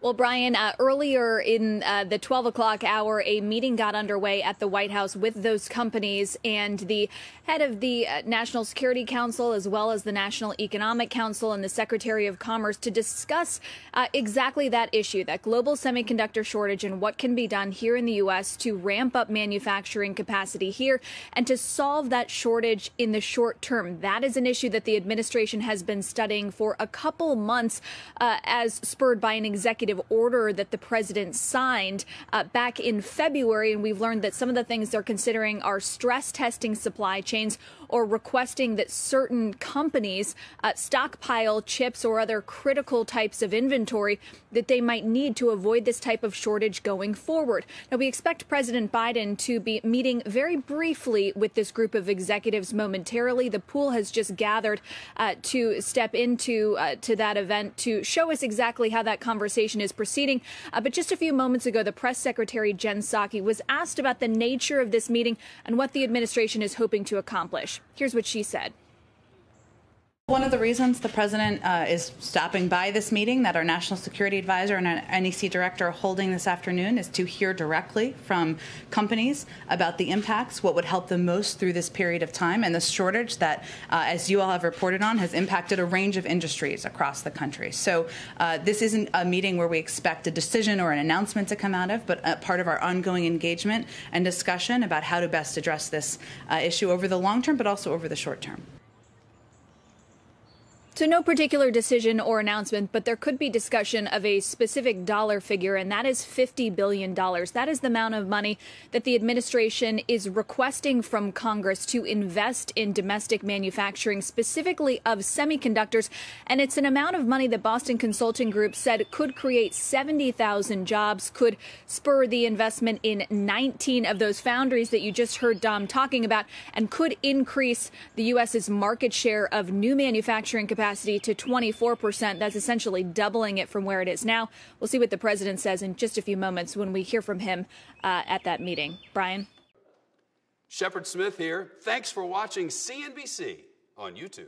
Well, Brian, earlier in the 12 o'clock hour, a meeting got underway at the White House with those companies and the head of the National Security Council, as well as the National Economic Council and the Secretary of Commerce, to discuss exactly that issue, that global semiconductor shortage, and what can be done here in the U.S. to ramp up manufacturing capacity here and to solve that shortage in the short term. That is an issue that the administration has been studying for a couple months, as spurred by an executive order that the president signed back in February. And we've learned that some of the things they're considering are stress testing supply chains or requesting that certain companies stockpile chips or other critical types of inventory that they might need to avoid this type of shortage going forward. Now, we expect President Biden to be meeting very briefly with this group of executives momentarily. The pool has just gathered to step into to that event to show us exactly how that conversation is proceeding. But just a few moments ago, the press secretary, Jen Psaki, was asked about the nature of this meeting and what the administration is hoping to accomplish. Here's what she said. One of the reasons the president is stopping by this meeting that our national security advisor and our NEC director are holding this afternoon is to hear directly from companies about the impacts, what would help them most through this period of time, and the shortage that, as you all have reported on, has impacted a range of industries across the country. So this isn't a meeting where we expect a decision or an announcement to come out of, but a part of our ongoing engagement and discussion about how to best address this issue over the long term, but also over the short term. So no particular decision or announcement, but there could be discussion of a specific dollar figure, and that is $50 billion. That is the amount of money that the administration is requesting from Congress to invest in domestic manufacturing, specifically of semiconductors. And it's an amount of money that Boston Consulting Group said could create 70,000 jobs, could spur the investment in 19 of those foundries that you just heard Dom talking about, and could increase the U.S.'s market share of new manufacturing capacity to 24%. That's essentially doubling it from where it is now. We'll see what the president says in just a few moments when we hear from him at that meeting. Brian? Shepard Smith here. Thanks for watching CNBC on YouTube.